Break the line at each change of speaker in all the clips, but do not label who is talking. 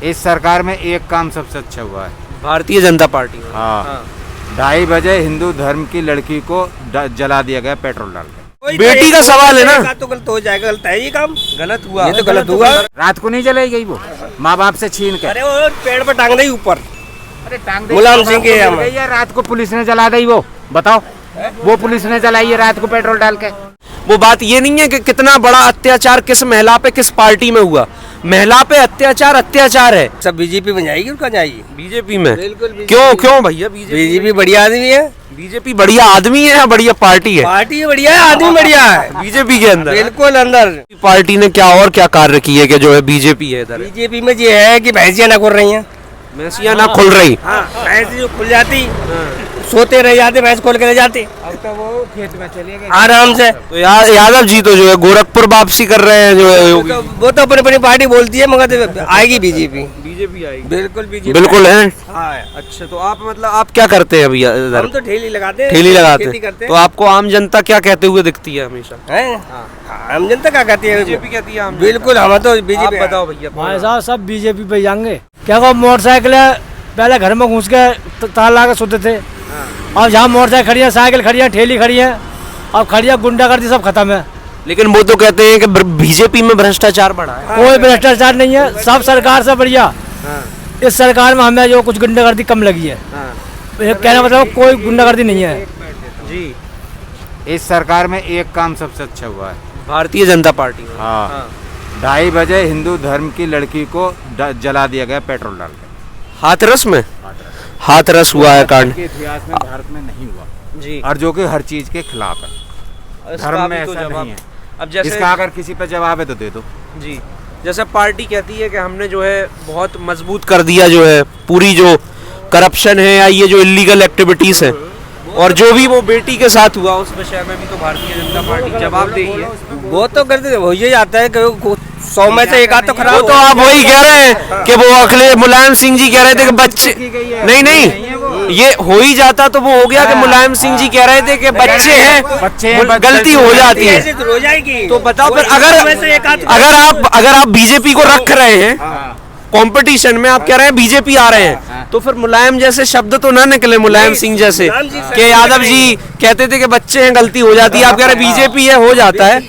इस सरकार में एक काम सबसे अच्छा हुआ है,
भारतीय जनता पार्टी में।
हाँ 2:30 बजे हिंदू धर्म की लड़की को जला दिया गया पेट्रोल डाल के।
बेटी का सवाल है ना,
तो गलत हो जाएगा, गलत है ये काम,
गलत हुआ,
ये तो गलत हुआ।
रात को नहीं जलाई गई वो, माँ बाप से छीन के।
अरे वो पेड़ पर टांग दी ऊपर,
अरे टांग
मुलायम सिंह के यहाँ।
गई है, रात को पुलिस ने जला दी वो, बताओ वो पुलिस ने जलाई है रात को पेट्रोल डाल के।
वो बात ये नहीं है कि कितना बड़ा अत्याचार किस महिला पे किस पार्टी में हुआ, महिला पे अत्याचार अत्याचार है।
सब बीजेपी में जाएगी, उनका जाएगी
बीजेपी में?
बिल्कुल
क्यों भैया?
बीजेपी बढ़िया आदमी है।
बीजेपी बढ़िया आदमी है या बढ़िया पार्टी है?
पार्टी बढ़िया है, आदमी बढ़िया है
बीजेपी के अंदर,
बिल्कुल अंदर।
पार्टी ने क्या और क्या कार्य किए कि जो है बीजेपी है इधर?
बीजेपी में ये है कि भैंसियां ना खुल रही हैं,
भैंसियां ना खुल रही।
हाँ भैंस जो खुल जाती, सोते रह जाते, भैंस खोल के रह जाते,
अब तो वो खेत में चले गए
आराम से।
तो यादव जी तो जो है गोरखपुर वापसी कर रहे हैं जो है योगी।
वो तो अपनी अपनी पार्टी बोलती है, मगर आएगी बीजेपी,
बीजेपी आएगी,
बिल्कुल बीजेपी
बिल्कुल है।
हाँ
अच्छा, तो आप मतलब आप क्या करते हैं भैया इधर?
हम तो ठेली लगाते हैं,
ठेली लगाते
खेती
हैं।
करते हैं।
तो आपको आम जनता क्या कहते हुए दिखती है हमेशा?
हैं? हम जनता क्या कहती है?
बीजेपी कहती है आम
बिल्कुल, हम तो
जनता। आप
बीजेपी।
बताओ भैया।
हमारे साथ सब बीजेपी पे जाएंगे। क्या वो मोटरसाइकिल पहले घर में घुस के ताला लगा के सोते थे, अब जहाँ मोटरसाइकिल खड़ी है, साइकिल खड़ी है, ठेली खड़ी है, अब खड़ी है, गुंडागर्दी सब खत्म है।
लेकिन वो तो कहते हैं कि बीजेपी में भ्रष्टाचार बढ़ा है।
कोई भ्रष्टाचार नहीं है, सब सरकार से बढ़िया। इस सरकार में हमें जो कुछ गुंडागर्दी कम लगी है, कहने मतलब कोई गुंडागर्दी नहीं है
जी।
इस सरकार में एक काम सबसे अच्छा हुआ है,
भारतीय जनता पार्टी में।
हाँ 2:30 बजे हिंदू धर्म की लड़की को जला दिया गया पेट्रोल डाल के।
हाथरस में हाथरस हुआ है कांड
के इतिहास में भारत में नहीं हुआ
जी,
और जो कि हर चीज के खिलाफ है।
इसका
धर्म
भी
में
तो
ऐसा
जवाब-
नहीं है।
अब जैसे
इसका अगर किसी पे जवाब है तो दे दो
जी, जैसे पार्टी कहती है कि हमने जो है बहुत मजबूत कर दिया जो है पूरी जो करप्शन है या ये जो इलीगल एक्टिविटीज है, और जो भी वो बेटी के साथ हुआ उस विषय में भी तो भारतीय जनता पार्टी जवाब देगी है।
वो तो करते हो ही जाता है कि 100 में से एक आध तो खराब
वो तो आप वही कह रहे हैं कि वो अखिलेश मुलायम सिंह जी कह रहे थे कि बच्चे नहीं ये हो ही जाता तो वो हो गया कि मुलायम सिंह जी कह रहे थे कि बच्चे हैं गलती हो जाती है।
ऐसे तो हो जाएगी।
तो बताओ फिर
अगर
अगर आप बीजेपी को रख रहे हैं कंपटीशन में, आप कह रहे हैं बीजेपी आ रहे हैं, तो फिर मुलायम जैसे शब्द तो ना निकले, मुलायम सिंह जैसे कि यादव जी कहते थे कि बच्चे हैं गलती हो जाती है, आप कह रहे हैं बीजेपी है हो जाता है।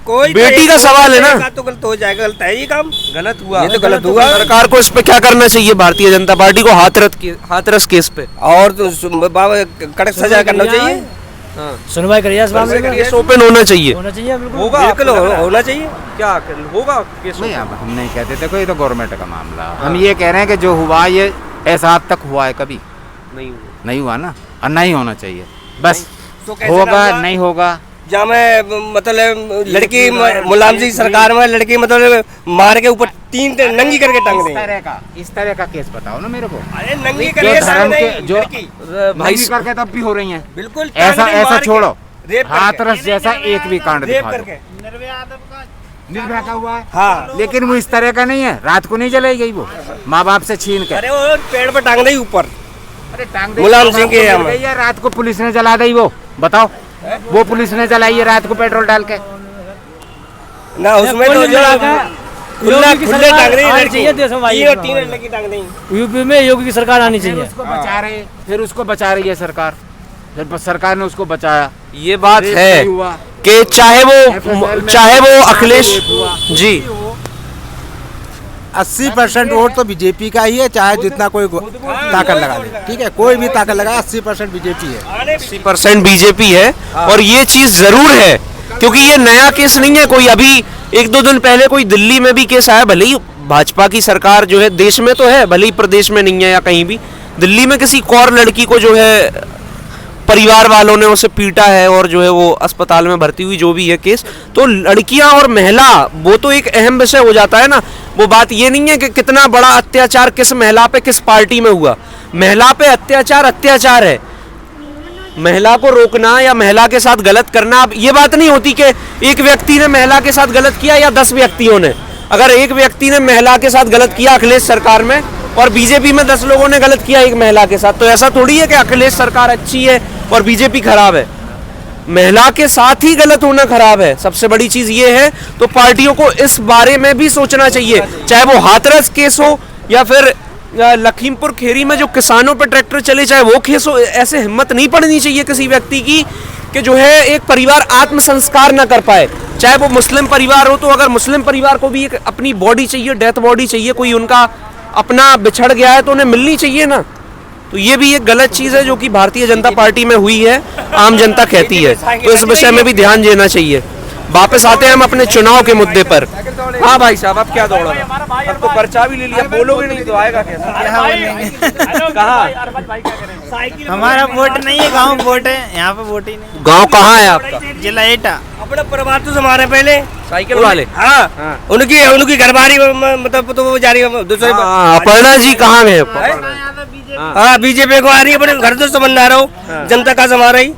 कोई
बेटी का सवाल है ना,
तो गलत हो जाएगा, गलत है ये काम,
गलत हुआ,
ये तो गलत हुआ।
सरकार को इस पे क्या करना चाहिए भारतीय जनता पार्टी को हाथरस केस पे?
और तो बाबा कड़क सजा करना चाहिए,
सुनवाई करिए इस मामले में,
केस ओपन होना चाहिए।
होना चाहिए बिल्कुल।
होगा
बिल्कुल होना चाहिए।
क्या होगा केस?
नहीं, अब हम नहीं कहते थे कोई, तो गवर्नमेंट का मामला। हम ये कह रहे हैं कि जो हुआ ये ऐसा आज तक हुआ है कभी नहीं हुआ ना, और नहीं होना चाहिए बस।
तो कैसे
होगा
ना हुआ?
नहीं होगा,
जहाँ में मतलब लड़की मुलायम सिंह सरकार में लड़की मतलब मार के ऊपर 3 नंगी करके टांग दी।
इस तरह का केस बताओ ना मेरे को।
अरे नंगी
जो
करके
धर्म के
टांग
जो
दी,
भाई
नंगी करके तब भी हो रही हैं,
बिल्कुल
ऐसा छोड़ो,
रेप करके।
हाथरस जैसा एक भी कांड
रेप
दिखा दो।
करके।
निर्भया का हुआ है,
हाँ,
लेकिन वो इस तरह का नहीं है, रात को नहीं जलाई गई वो, माँ बाप से छीन के।
अरे वो पेड़ पर टांग दी ऊपर,
अरे टांग दी,
मुलायम
माँ बाप
सिंह के
को
यहाँ
मिल
में।
गई है, रात को पुलिस ने जला दी वो, बताओ वो पुलिस ने जलाई है रात को पेट्रोल डाल के।
ना उसमें तो जो खुला खुले टांग रही
आनी
लड़की,
चाहिए देश में भाई।
3 लड़की टांग दी।
यूपी में योगी की सरकार आनी चाहिए।
फिर उसको बचा रही है सरकार, फिर सरकार ने उसको बचाया।
ये बात
रेप
है
नहीं हुआ,
कि चाहे वो अखिलेश जी
80% वोट तो बीजेपी का ही है, चाहे जितना कोई ताकत लगा ले, ठीक है, कोई भी ताकत लगा, 80% बीजेपी है।
80% बीजेपी है, और ये चीज जरूर है क्योंकि ये नया केस नहीं है कोई। अभी 1-2 दिन पहले कोई दिल्ली में भी केस आया, भले ही भाजपा की सरकार जो है देश में तो है, भले ही प्रदेश में नहीं है या कहीं भी, दिल्ली में किसी और लड़की को जो है परिवार वालों ने उसे पीटा है और जो है वो अस्पताल में भर्ती हुई, जो भी है केस। तो लड़कियां और महिला वो तो एक अहम विषय हो जाता है ना। वो बात ये नहीं है कि कितना बड़ा अत्याचार किस महिला पे किस पार्टी में हुआ, महिला पे अत्याचार अत्याचार है। महिला को रोकना या महिला के साथ गलत करना, अब ये बात नहीं होती कि एक व्यक्ति ने महिला के साथ गलत किया या 10 व्यक्तियों ने। अगर एक व्यक्ति ने महिला के साथ गलत किया अखिलेश सरकार में, और बीजेपी में 10 लोगों ने गलत किया एक महिला के साथ, तो ऐसा थोड़ी है कि अखिलेश सरकार अच्छी है और बीजेपी खराब है। महिला के साथ ही गलत होना खराब है, सबसे बड़ी चीज ये है। तो पार्टियों को इस बारे में भी सोचना चाहिए, चाहे वो हाथरस केस हो या फिर लखीमपुर खेरी में जो किसानों पर ट्रैक्टर चले चाहे वो केस हो, ऐसे हिम्मत नहीं पड़नी चाहिए किसी व्यक्ति की कि जो है एक परिवार आत्मसंस्कार ना कर पाए, चाहे वो मुस्लिम परिवार हो। तो अगर मुस्लिम परिवार को भी एक अपनी बॉडी चाहिए, डेथ बॉडी चाहिए, कोई उनका अपना बिछड़ गया है तो उन्हें मिलनी चाहिए ना। तो ये भी एक गलत चीज़ है जो कि भारतीय जनता पार्टी में हुई है, आम जनता कहती है, तो इस विषय में भी ध्यान देना चाहिए। वापस आते हैं हम अपने चुनाव के मुद्दे पर। हाँ भाई साहब, अब क्या दौड़ा, अब तो पर्चा भी ले लिया, बोलोगे नहीं तो आएगा कैसे? कहाँ
हमारा वोट नहीं है, गांव वोट है, यहाँ पे वोट ही नहीं।
गांव कहाँ है आपका?
जिला एटा।
अपना परिवार तो हमारे पहले
साइकिल वाले।
हाँ, उनकी घरबारी मतलब तो वो जा रही है दूसरे।
अपर्णा जी कहाँ गए?
हाँ, बीजेपी को आ रही है, अपने घर तो समझ ना रहा हो, जनता का समझ रही,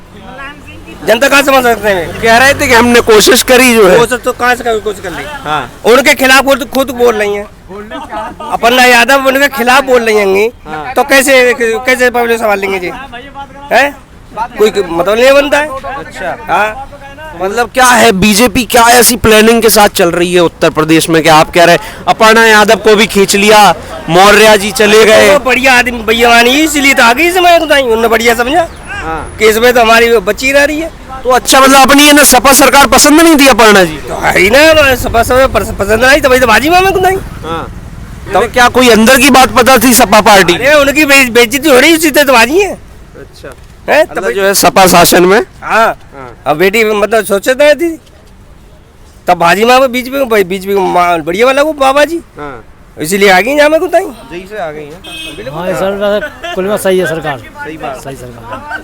जनता कहाँ समझ सकते हैं?
कह रहे थे कि हमने कोशिश करी जो है,
कोशिश तो कहाँ से कोशिश कर ली। हाँ, उनके खिलाफ वो तो खुद बोल रही हैं, अपर्णा यादव उनके खिलाफ बोल रही हैं, तो कैसे पब्लिक संभाल लेंगे जी? है कोई मतलब नहीं बनता है।
अच्छा,
हाँ,
मतलब क्या है, बीजेपी क्या ऐसी प्लानिंग के साथ चल रही है उत्तर प्रदेश में कि आप कह रहे हैं अपर्णा यादव को भी खींच लिया, मौर्य जी चले गए,
तो बढ़िया आदमी भैया इसलिए तो आ गई समय उन्होंने बढ़िया समझा कि इसमें तो हमारी बची रह रही है।
तो अच्छा, मतलब अपनी है ना सपा सरकार पसंद नहीं थी अपर्णा जी?
तो है ही ना, सपा पसंद आई तो भाई तो बाजी मामा को नहीं।
तब क्या कोई अंदर की बात पता थी सपा पार्टी?
अरे उनकी बेइज्जती हो रही, उसी तो बाजी है।
अच्छा
है
तब जो है सपा शासन में।
हाँ, अब बेटी मतलब सोचते थी तब भाजी माँ बीच में बढ़िया वाला वो बाबा जी, इसीलिए आ गई जामे कुताई
जही से आ गई है।
हाँ सर, कुल में सही है सरकार, सही बात, सही सरकार।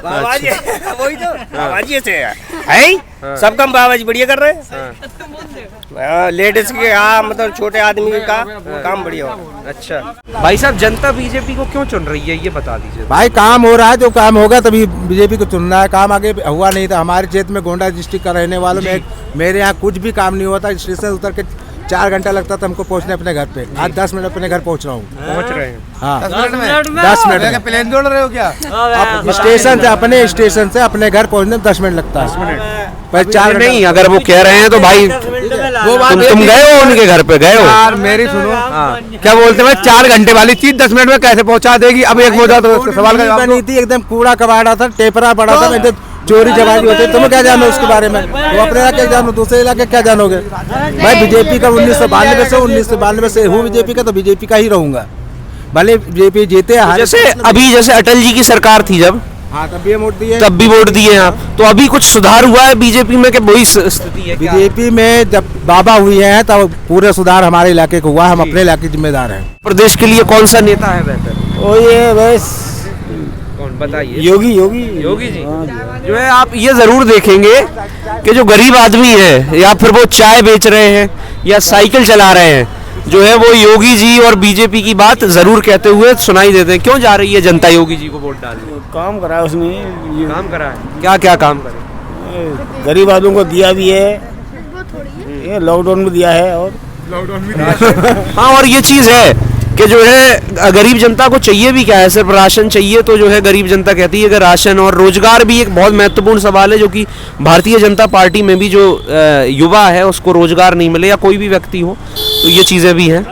बाबा जी वही तो बाबा जी से है, सब काम बाबा जी बढ़िया कर रहे हैं। लेडीज के हाँ मतलब छोटे आदमी का काम बढ़िया हो।
अच्छा भाई साहब, जनता बीजेपी को क्यों चुन रही है ये बता दीजिए।
भाई काम हो रहा है, जो काम होगा तभी बीजेपी को चुनना है। काम आगे हुआ नहीं था। हमारे क्षेत्र में गोंडा डिस्ट्रिक्ट का रहने वालों में मेरे यहाँ कुछ भी काम नहीं होता। स्टेशन उतर के 4 घंटा लगता था हमको पहुंचने अपने घर पे। आज 10 मिनट अपने घर पहुंच रहा हूँ।
पहुंच रहे हैं?
हाँ
10 मिनट में प्लेन दौड़ रहे हो क्या?
स्टेशन से अपने घर पहुंचने में 10 मिनट लगता है। पर 4
नहीं, अगर वो कह रहे हैं तो भाई तुम गए हो उनके घर पे, गए हो?
यार मेरी सुनो, क्या बोलते हैं 4 घंटे वाली चीज 10 मिनट में कैसे पहुंचा देगी? अब एक मोजा तो सवाल का जवाब
नहीं थी, एकदम कूड़ा कबाड़ा था, टेपरा पड़ा था, एकदम चोरी जवारी होती। तुम्हें क्या जानो उसके बारे में? वो अपने इलाके जानो, दूसरे इलाके क्या जानोगे? मैं बीजेपी का 1992 से हूँ बीजेपी का, तो बीजेपी का ही रहूंगा, भले बीजेपी जीते।
जैसे अटल जी की सरकार थी जब,
हाँ तब भी वोट दिए,
तब भी वोट दिए आप, तो अभी कुछ सुधार हुआ है बीजेपी में कि वही स्थिति है?
बीजेपी में जब बाबा हुई है तब पूरे सुधार हमारे इलाके को हुआ। हम अपने इलाके जिम्मेदार हैं।
प्रदेश के लिए कौन सा नेता है बेहतर?
वो ये बस
कौन बताइए?
योगी
जी जो है, आप ये जरूर देखेंगे कि जो गरीब आदमी है या फिर वो चाय बेच रहे हैं या साइकिल चला रहे हैं, जो है वो योगी जी और बीजेपी की बात जरूर कहते हुए सुनाई देते हैं। क्यों जा रही है जनता योगी जी को वोट डालने?
काम करा है उसने,
काम करा है। क्या क्या काम करे?
गरीब आदमियों को दिया भी है, ये लॉकडाउन में दिया है, और
हाँ, और ये चीज है कि जो है गरीब जनता को चाहिए भी क्या है, सिर्फ राशन चाहिए। तो जो है गरीब जनता कहती है कि राशन और रोजगार भी एक बहुत महत्वपूर्ण सवाल है, जो कि भारतीय जनता पार्टी में भी जो युवा है उसको रोजगार नहीं मिले या कोई भी व्यक्ति हो, तो ये चीजें भी हैं।